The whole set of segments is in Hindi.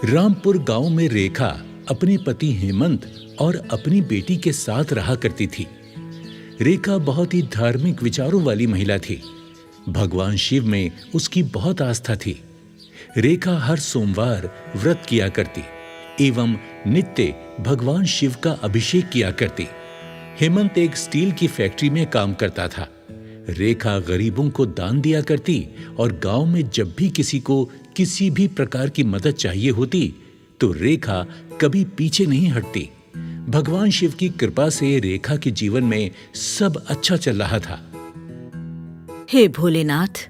रामपुर गांव में रेखा अपने पति हेमंत और अपनी बेटी के साथ रहा करती थी। रेखा बहुत ही धार्मिक विचारों वाली महिला थी। भगवान शिव में उसकी बहुत आस्था थी। रेखा हर सोमवार व्रत किया करती एवं नित्य भगवान शिव का अभिषेक किया करती। हेमंत एक स्टील की फैक्ट्री में काम करता था। रेखा गरीबों को दान दिया करती और गांव में जब भी किसी को किसी भी प्रकार की मदद चाहिए होती तो रेखा कभी पीछे नहीं हटती। भगवान शिव की कृपा से रेखा के जीवन में सब अच्छा चल रहा था। हे भोलेनाथ,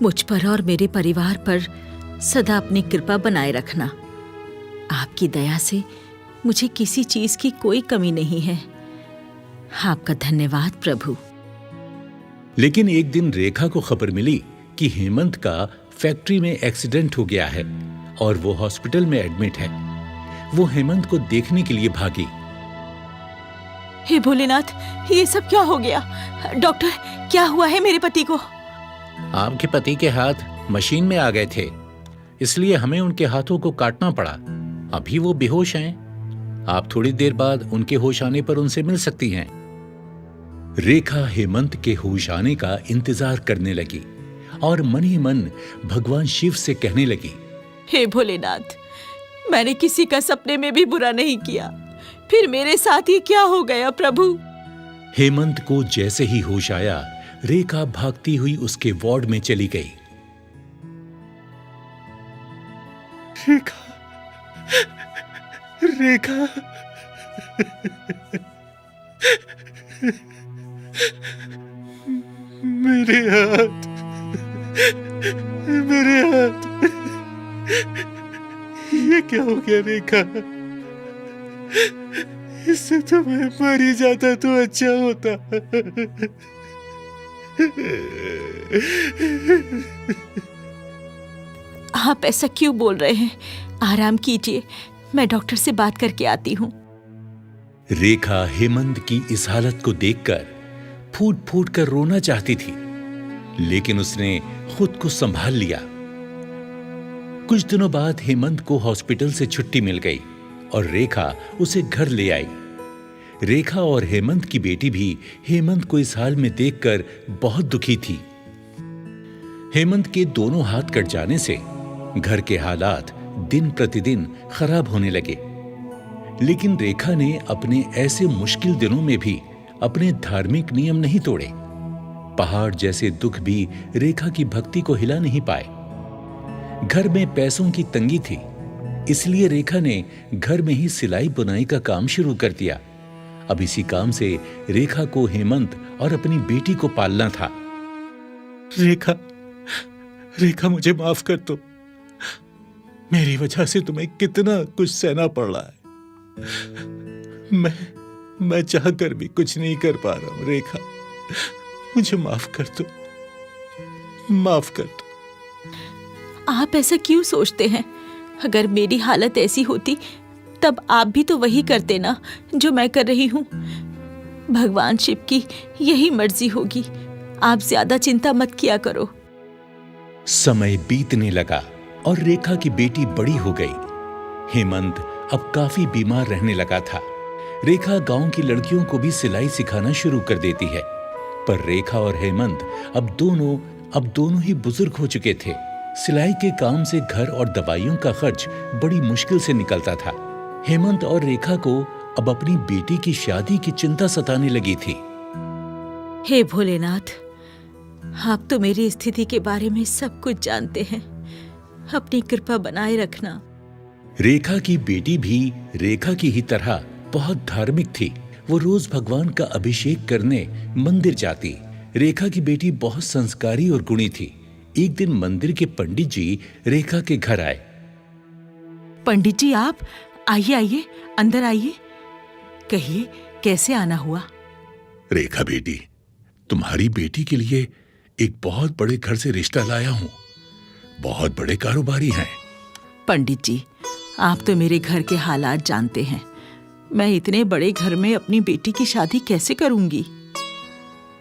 मुझ पर और मेरे परिवार पर सदा अपनी कृपा बनाए रखना। आपकी दया से मुझे किसी चीज की कोई कमी नहीं है। आपका धन्यवाद प्रभु। लेकिन एक दिन रेखा को खबर मिली कि हेमंत का फैक्ट्री में एक्सीडेंट हो गया है और वो हॉस्पिटल में एडमिट है। वो हेमंत को देखने के लिए भागी। हे भोलेनाथ, ये सब क्या हो गया? डॉक्टर, क्या हुआ है मेरे पति को? आपके पति के हाथ मशीन में आ गए थे, इसलिए हमें उनके हाथों को काटना पड़ा। अभी वो बेहोश हैं। आप थोड़ी देर बाद उनके होश आने पर उनसे मिल सकती हैं। रेखा हेमंत के होश आने का इंतजार करने लगी और मन ही मन भगवान शिव से कहने लगी, हे भोलेनाथ, मैंने किसी का सपने में भी बुरा नहीं किया, फिर मेरे साथ ही क्या हो गया प्रभु? हेमंत को जैसे ही होश आया, रेखा भागती हुई उसके वार्ड में चली गई। रेखा, रेखा, मेरे हाथ, मेरे हाथ, ये क्या हो गया रेखा? इससे तो मैं मर ही जाता तो अच्छा होता। आप ऐसा क्यों बोल रहे हैं? आराम कीजिए, मैं डॉक्टर से बात करके आती हूँ। रेखा हेमंत की इस हालत को देखकर फूट फूट कर रोना चाहती थी, लेकिन उसने खुद को संभाल लिया। कुछ दिनों बाद हेमंत को हॉस्पिटल से छुट्टी मिल गई और रेखा उसे घर ले आई। रेखा और हेमंत की बेटी भी हेमंत को इस हाल में देखकर बहुत दुखी थी। हेमंत के दोनों हाथ कट जाने से घर के हालात दिन प्रतिदिन खराब होने लगे, लेकिन रेखा ने अपने ऐसे मुश्किल दिनों में भी अपने धार्मिक नियम नहीं तोड़े। पहाड़ जैसे दुख भी रेखा की भक्ति को हिला नहीं पाए। घर में पैसों की तंगी थी, इसलिए रेखा ने घर में ही सिलाई बुनाई का काम शुरू कर दिया। अब इसी काम से रेखा को हेमंत और अपनी बेटी को पालना था। रेखा, रेखा, मुझे माफ कर दो। मेरी वजह से तुम्हें कितना कुछ सहना पड़ रहा है। मैं चाहकर भी कुछ नहीं कर पा रहा हूं। रेखा, मुझे माफ कर दो, माफ कर दो। आप ऐसा क्यों सोचते हैं? अगर मेरी हालत ऐसी होती तब आप भी तो वही करते ना जो मैं कर रही हूँ। भगवान शिव की यही मर्जी होगी। आप ज्यादा चिंता मत किया करो। समय बीतने लगा और रेखा की बेटी बड़ी हो गई। हेमंत अब काफी बीमार रहने लगा था। रेखा गांव की लड़कियों को भी सिलाई सिखाना शुरू कर देती है, पर रेखा और हेमंत अब दोनों ही बुजुर्ग हो चुके थे। सिलाई के काम से घर और दवाइयों का खर्च बड़ी मुश्किल से निकलता था। हेमंत और रेखा को अब अपनी बेटी की शादी की चिंता सताने लगी थी। हे भोलेनाथ, आप तो मेरी स्थिति के बारे में सब कुछ जानते हैं। अपनी कृपा बनाए रखना। रेखा की बेटी भी रेखा की ही तरह बहुत धार्मिक थी। वो रोज भगवान का अभिषेक करने मंदिर जाती। रेखा की बेटी बहुत संस्कारी और गुणी थी। एक दिन मंदिर के पंडित जी रेखा के घर आए। पंडित जी, आप आइए, आइए, अंदर आइए। कहिए, कैसे आना हुआ? रेखा बेटी, तुम्हारी बेटी के लिए एक बहुत बड़े घर से रिश्ता लाया हूं। बहुत बड़े कारोबारी हैं। पंडित जी, आप तो मेरे घर के हालात जानते हैं। मैं इतने बड़े घर में अपनी बेटी की शादी कैसे करूंगी?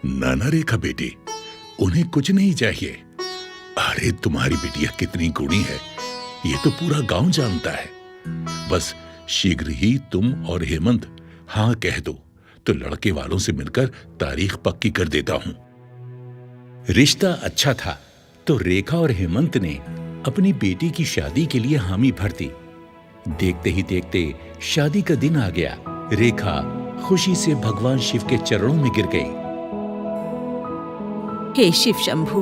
ना रेखा बेटी, उन्हें कुछ नहीं चाहिए। अरे तुम्हारी बिटिया कितनी गुणी है ये तो पूरा गांव जानता है। बस शीघ्र ही तुम और हेमंत हाँ कह दो तो लड़के वालों से मिलकर तारीख पक्की कर देता हूं। रिश्ता अच्छा था तो रेखा और हेमंत ने अपनी बेटी की शादी के लिए हामी भर दी। देखते ही देखते शादी का दिन आ गया। रेखा खुशी से भगवान शिव के चरणों में गिर गई। हे शिव शंभू,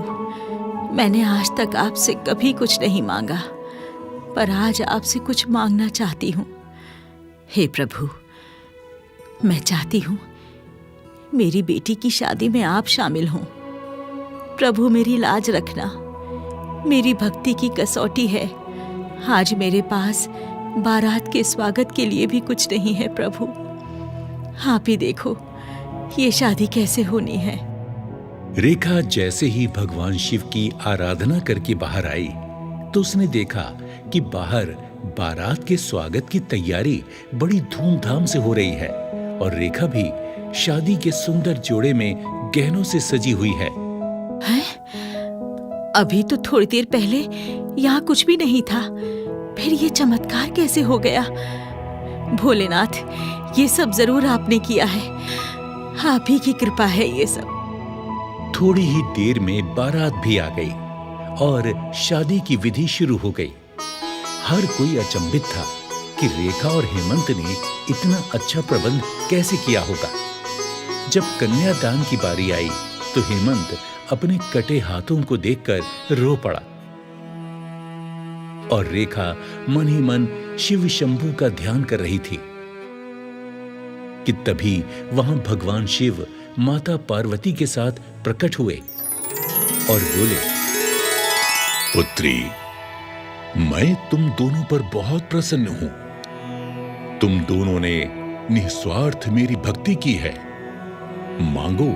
मैंने आज तक आपसे कभी कुछ नहीं मांगा, पर आज आपसे कुछ मांगना चाहती हूँ। हे प्रभु, मैं चाहती हूँ मेरी बेटी की शादी में आप शामिल हों। प्रभु मेरी लाज रखना, मेरी भक्ति की कसौटी है। आज मेरे पास बारात के स्वागत के लिए भी कुछ नहीं है प्रभु। आप ही देखो ये शादी कैसे होनी है। रेखा जैसे ही भगवान शिव की आराधना करके बाहर आई तो उसने देखा कि बाहर बारात के स्वागत की तैयारी बड़ी धूमधाम से हो रही है और रेखा भी शादी के सुंदर जोड़े में गहनों से सजी हुई है। हैं? अभी तो थोड़ी देर पहले यहाँ कुछ भी नहीं था, फिर ये चमत्कार कैसे हो गया? भोलेनाथ, ये सब जरूर आपने किया है, आप ही की कृपा है ये सब। थोड़ी ही देर में बारात भी आ गई और शादी की विधि शुरू हो गई। हर कोई अचंभित था कि रेखा और हेमंत ने इतना अच्छा प्रबंध कैसे किया होगा। जब कन्यादान की बारी आई तो हेमंत अपने कटे हाथों को देखकर रो पड़ा और रेखा मन ही मन शिव शंभू का ध्यान कर रही थी कि तभी वहां भगवान शिव माता पार्वती के साथ प्रकट हुए और बोले, पुत्री, मैं तुम दोनों पर बहुत प्रसन्न हूं। तुम दोनों ने निस्वार्थ मेरी भक्ति की है। मांगो,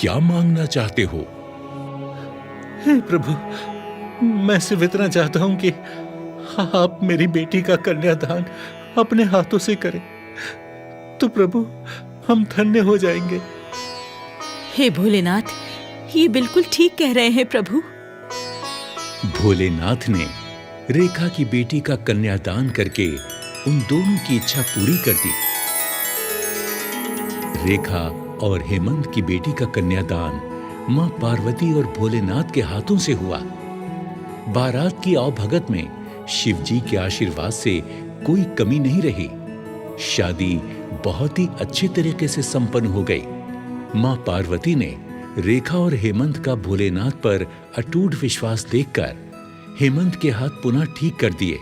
क्या मांगना चाहते हो? हे प्रभु, मैं सिर्फ इतना चाहता हूं कि आप मेरी बेटी का कन्यादान अपने हाथों से करें तो प्रभु हम धन्य हो जाएंगे। हे भोलेनाथ, ये बिल्कुल ठीक कह रहे हैं प्रभु। भोलेनाथ ने रेखा की बेटी का कन्यादान करके उन दोनों की इच्छा पूरी कर दी। रेखा और हेमंत की बेटी का कन्यादान मां पार्वती और भोलेनाथ के हाथों से हुआ। बारात की आवभगत में शिव जी के आशीर्वाद से कोई कमी नहीं रही। शादी बहुत ही अच्छे तरीके से संपन्न हो गई। मां पार्वती ने रेखा और हेमंत का भोलेनाथ पर अटूट विश्वास देखकर हेमंत के हाथ पुनः ठीक कर दिए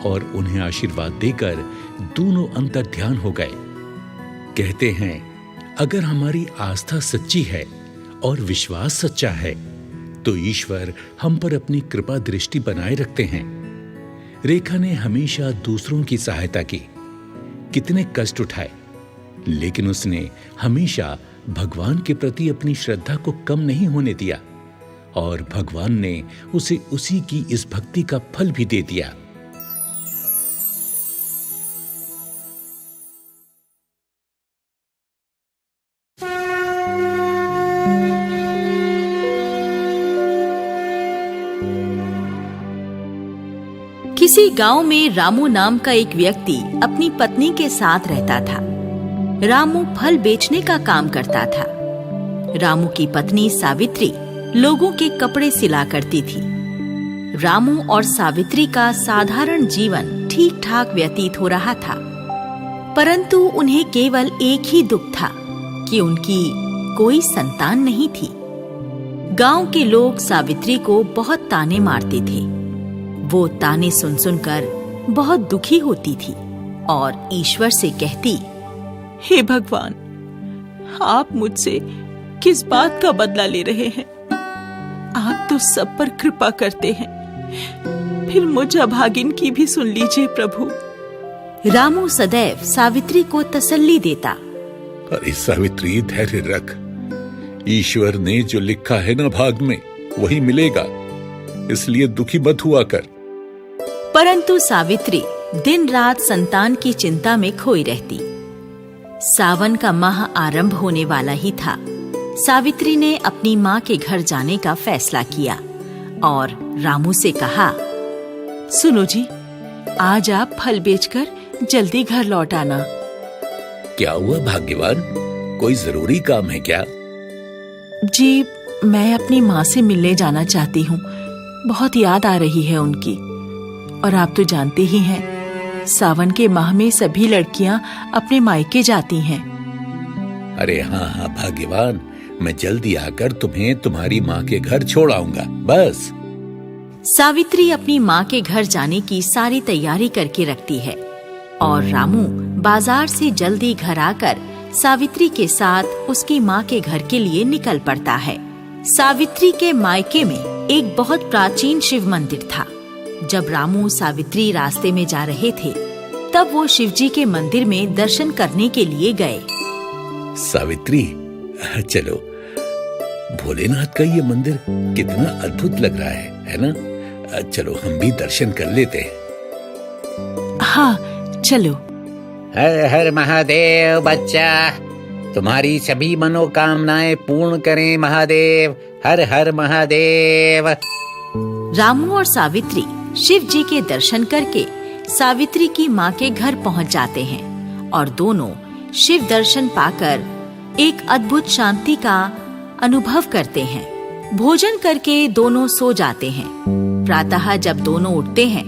और उन्हें आशीर्वाद देकर दोनों अंतर्ध्यान हो गए। कहते हैं, अगर हमारी आस्था सच्ची है और विश्वास सच्चा है तो ईश्वर हम पर अपनी कृपा दृष्टि बनाए रखते हैं। रेखा ने हमेशा दूसरों की सहायता की, कितने कष्ट उठाए, लेकिन उसने हमेशा भगवान के प्रति अपनी श्रद्धा को कम नहीं होने दिया और भगवान ने उसे उसी की इस भक्ति का फल भी दे दिया। किसी गांव में रामू नाम का एक व्यक्ति अपनी पत्नी के साथ रहता था। रामू फल बेचने का काम करता था। रामू की पत्नी सावित्री लोगों के कपड़े सिला करती थी। रामू और सावित्री का साधारण जीवन ठीक ठाक व्यतीत हो रहा था, परंतु उन्हें केवल एक ही दुख था कि उनकी कोई संतान नहीं थी। गांव के लोग सावित्री को बहुत ताने मारते थे। वो ताने सुन सुनकर बहुत दुखी होती थी और ईश्वर से कहती, हे भगवान, आप मुझसे किस बात का बदला ले रहे हैं? आप तो सब पर कृपा करते हैं, फिर मुझ अभागिन की भी सुन लीजिए प्रभु। रामू सदैव सावित्री को तसल्ली देता। अरे सावित्री, धैर्य रख। ईश्वर ने जो लिखा है ना भाग में वही मिलेगा, इसलिए दुखी मत हुआ कर। परंतु सावित्री दिन रात संतान की चिंता में खोई रहती। सावन का माह आरंभ होने वाला ही था। सावित्री ने अपनी माँ के घर जाने का फैसला किया और रामू से कहा, सुनो जी, आज आप फल बेचकर जल्दी घर लौट आना। क्या हुआ भाग्यवान, कोई जरूरी काम है क्या? जी, मैं अपनी माँ से मिलने जाना चाहती हूँ। बहुत याद आ रही है उनकी। और आप तो जानते ही हैं, सावन के माह में सभी लड़कियाँ अपने मायके जाती हैं। अरे हाँ हाँ भाग्यवान, मैं जल्दी आकर तुम्हें तुम्हारी माँ के घर छोड़ आऊंगा, बस। सावित्री अपनी माँ के घर जाने की सारी तैयारी करके रखती है और रामू बाजार से जल्दी घर आकर सावित्री के साथ उसकी माँ के घर के लिए निकल पड़ता है। सावित्री के मायके में एक बहुत प्राचीन शिव मंदिर था। जब रामू सावित्री रास्ते में जा रहे थे, तब वो शिवजी के मंदिर में दर्शन करने के लिए गए। सावित्री, चलो, भोलेनाथ का ये मंदिर कितना अद्भुत लग रहा है ना? चलो हम भी दर्शन कर लेते हैं। हाँ, चलो। हर हर महादेव बच्चा, तुम्हारी सभी मनोकामनाएं पूर्ण करें महादेव। हर हर महादेव। रामू और सावित्री शिव जी के दर्शन करके सावित्री की माँ के घर पहुँच जाते हैं और दोनों शिव दर्शन पाकर एक अद्भुत शांति का अनुभव करते हैं। भोजन करके दोनों सो जाते हैं। प्रातः जब दोनों उठते हैं,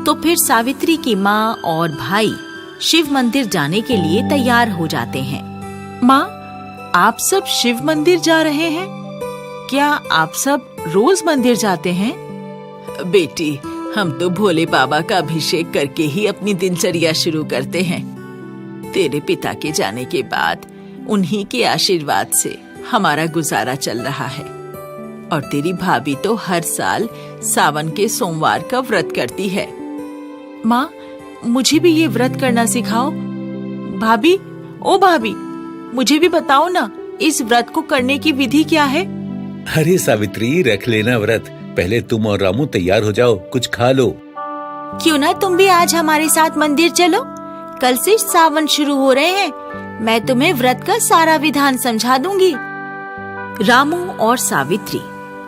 तो फिर सावित्री की माँ और भाई शिव मंदिर जाने के लिए तैयार हो जाते हैं। माँ, आप सब शिव मंदिर जा रहे हैं? क्या आप सब रोज मंदिर जाते हैं? बेटी, हम तो भोले बाबा का अभिषेक करके ही अपनी दिनचर्या शुरू करते हैं। तेरे पिता के जाने के बाद उन्हीं के आशीर्वाद से हमारा गुजारा चल रहा है। और तेरी भाभी तो हर साल सावन के सोमवार का व्रत करती है। माँ, मुझे भी ये व्रत करना सिखाओ। भाभी, ओ भाभी, मुझे भी बताओ ना, इस व्रत को करने की विधि क्या है? अरे सावित्री, रख लेना व्रत। पहले तुम और रामू तैयार हो जाओ, कुछ खा लो। क्यों ना तुम भी आज हमारे साथ मंदिर चलो। कल से सावन शुरू हो रहे हैं। मैं तुम्हें व्रत का सारा विधान समझा दूंगी। रामू और सावित्री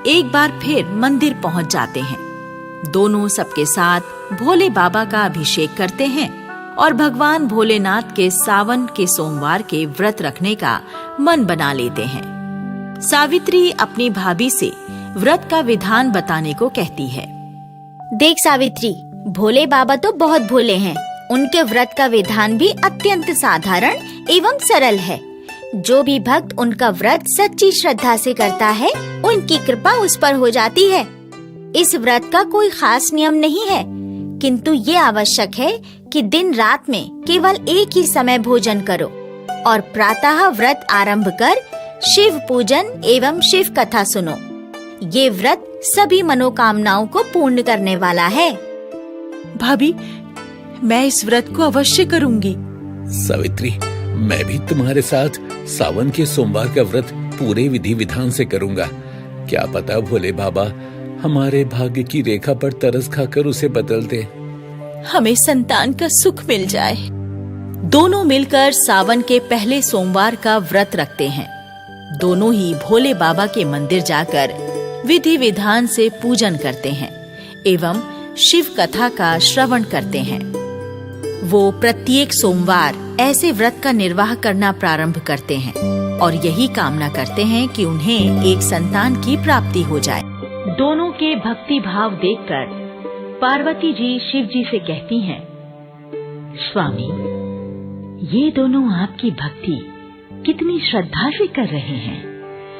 एक बार फिर मंदिर पहुंच जाते हैं। दोनों सबके साथ भोले बाबा का अभिषेक करते हैं और भगवान भोलेनाथ के सावन के सोमवार के व्रत रखने का मन बना लेते हैं। सावित्री अपनी भाभी से व्रत का विधान बताने को कहती है। देख सावित्री, भोले बाबा तो बहुत भोले हैं। उनके व्रत का विधान भी अत्यंत साधारण एवं सरल है। जो भी भक्त उनका व्रत सच्ची श्रद्धा से करता है, उनकी कृपा उस पर हो जाती है। इस व्रत का कोई खास नियम नहीं है, किंतु ये आवश्यक है कि दिन रात में केवल एक ही समय भोजन करो और प्रातः व्रत आरंभ कर शिव पूजन एवं शिव कथा सुनो। ये व्रत सभी मनोकामनाओं को पूर्ण करने वाला है। भाभी, मैं इस व्रत को अवश्य करूंगी। सावित्री, मैं भी तुम्हारे साथ सावन के सोमवार का व्रत पूरे विधि विधान से करूंगा। क्या पता भोले बाबा हमारे भाग्य की रेखा पर तरस खाकर उसे बदल दे। हमें संतान का सुख मिल जाए। दोनों मिलकर सावन के पहले सोमवार का व्रत रखते हैं। दोनों ही भोले बाबा के मंदिर जाकर विधि विधान से पूजन करते हैं एवं शिव कथा का श्रवण करते हैं। वो प्रत्येक सोमवार ऐसे व्रत का निर्वाह करना प्रारंभ करते हैं और यही कामना करते हैं कि उन्हें एक संतान की प्राप्ति हो जाए। दोनों के भक्ति भाव देखकर पार्वती जी शिव जी से कहती हैं, स्वामी, ये दोनों आपकी भक्ति कितनी श्रद्धा से कर रहे हैं।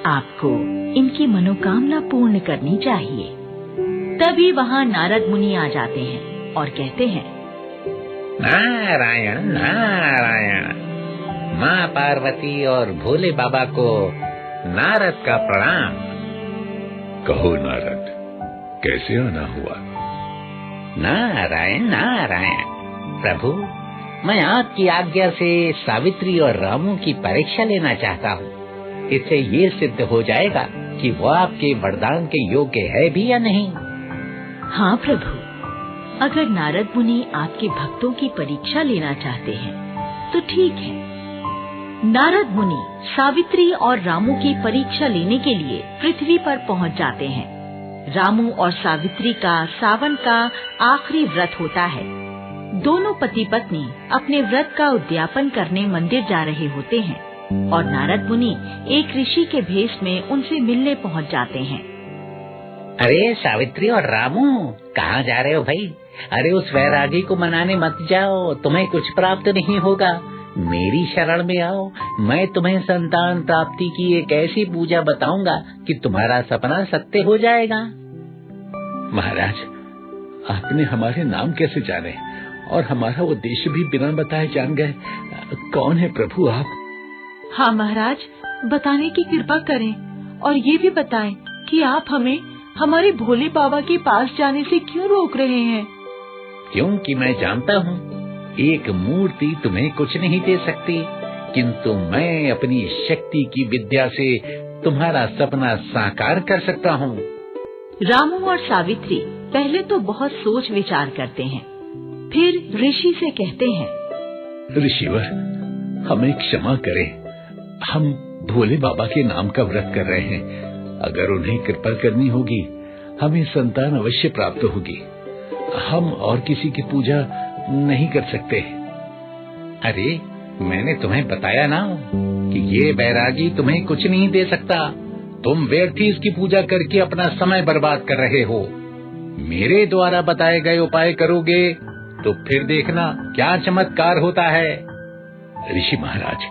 आपको इनकी मनोकामना पूर्ण करनी चाहिए। तभी वहाँ नारद मुनि आ जाते हैं और कहते हैं, नारायण नारायण। माँ पार्वती और भोले बाबा को नारद का प्रणाम। कहो नारद, कैसे आना हुआ? नारायण नारायण। प्रभु, मैं आपकी आज्ञा से सावित्री और रामू की परीक्षा लेना चाहता हूँ। इससे ये सिद्ध हो जाएगा कि वो आपके वरदान के योग्य है भी या नहीं। हाँ प्रभु, अगर नारद मुनि आपके भक्तों की परीक्षा लेना चाहते हैं तो ठीक है। नारद मुनि सावित्री और रामू की परीक्षा लेने के लिए पृथ्वी पर पहुंच जाते हैं। रामू और सावित्री का सावन का आखिरी व्रत होता है। दोनों पति पत्नी अपने व्रत का उद्यापन करने मंदिर जा रहे होते हैं और नारद मुनि एक ऋषि के भेष में उनसे मिलने पहुंच जाते हैं। अरे सावित्री और रामू, कहाँ जा रहे हो भाई? अरे उस वैरागी को मनाने मत जाओ, तुम्हें कुछ प्राप्त नहीं होगा। मेरी शरण में आओ, मैं तुम्हें संतान प्राप्ति की एक ऐसी पूजा बताऊंगा कि तुम्हारा सपना सत्य हो जाएगा। महाराज, आपने हमारे नाम कैसे जाने और हमारा उद्देश्य भी बिना बताए जान गए? कौन है प्रभु आप? हाँ महाराज, बताने की कृपा करें और ये भी बताएं कि आप हमें हमारे भोले बाबा के पास जाने से क्यों रोक रहे हैं? क्योंकि मैं जानता हूँ एक मूर्ति तुम्हें कुछ नहीं दे सकती, किंतु मैं अपनी शक्ति की विद्या से तुम्हारा सपना साकार कर सकता हूँ। रामू और सावित्री पहले तो बहुत सोच विचार करते हैं, फिर ऋषि से कहते हैं, ऋषिवर, हमें क्षमा करें, हम भोले बाबा के नाम का व्रत कर रहे हैं। अगर उन्हें कृपा करनी होगी, हमें संतान अवश्य प्राप्त होगी। हम और किसी की पूजा नहीं कर सकते। अरे मैंने तुम्हें बताया ना कि ये बैरागी तुम्हें कुछ नहीं दे सकता। तुम व्यर्थ ही इसकी पूजा करके अपना समय बर्बाद कर रहे हो। मेरे द्वारा बताए गए उपाय करोगे तो फिर देखना क्या चमत्कार होता है। ऋषि महाराज,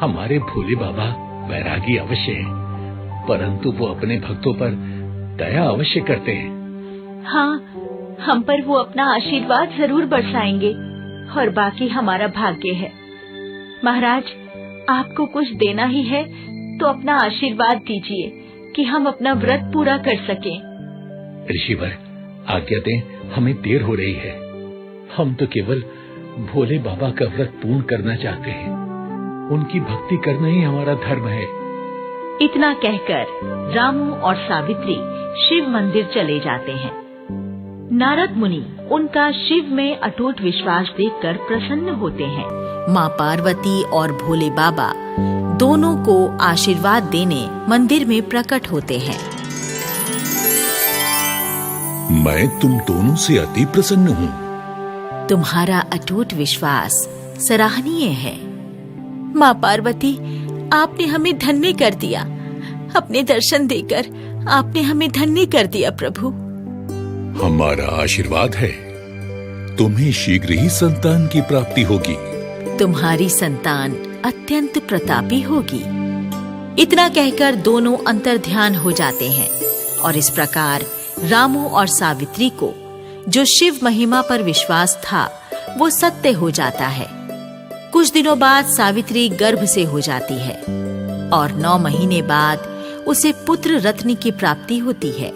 हमारे भोले बाबा वैरागी अवश्य हैं, परंतु वो अपने भक्तों पर दया अवश्य करते हैं। हाँ, हम पर वो अपना आशीर्वाद जरूर बरसाएंगे और बाकी हमारा भाग्य है। महाराज, आपको कुछ देना ही है तो अपना आशीर्वाद दीजिए कि हम अपना व्रत पूरा कर सकें। ऋषिवर, आज्ञा दें, हमें देर हो रही है। हम तो केवल भोले बाबा का व्रत पूर्ण करना चाहते हैं। उनकी भक्ति करना ही हमारा धर्म है। इतना कहकर रामू और सावित्री शिव मंदिर चले जाते हैं। नारद मुनि उनका शिव में अटूट विश्वास देखकर प्रसन्न होते हैं। माँ पार्वती और भोले बाबा दोनों को आशीर्वाद देने मंदिर में प्रकट होते हैं। मैं तुम दोनों से अति प्रसन्न हूँ। तुम्हारा अटूट विश्वास सराहनीय है। माँ पार्वती, आपने हमें धन्य कर दिया। अपने दर्शन देकर आपने हमें धन्य कर दिया प्रभु। हमारा आशीर्वाद है, तुम्हें शीघ्र ही संतान की प्राप्ति होगी। तुम्हारी संतान अत्यंत प्रतापी होगी। इतना कहकर दोनों अंतर्ध्यान हो जाते हैं और इस प्रकार रामू और सावित्री को जो शिव महिमा पर विश्वास था वो सत्य हो जाता है। कुछ दिनों बाद सावित्री गर्भ से हो जाती है और 9 महीने बाद उसे पुत्र रत्न की प्राप्ति होती है।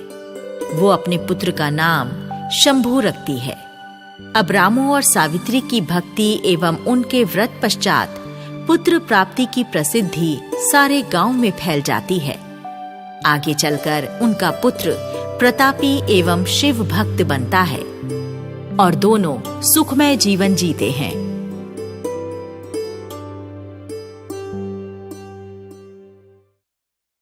वो अपने पुत्र का नाम शंभू रखती है। अब रामू और सावित्री की भक्ति एवं उनके व्रत पश्चात पुत्र प्राप्ति की प्रसिद्धि सारे गांव में फैल जाती है। आगे चलकर उनका पुत्र प्रतापी एवं शिव भक्त बनता है और दोनों सुखमय जीवन जीते हैं।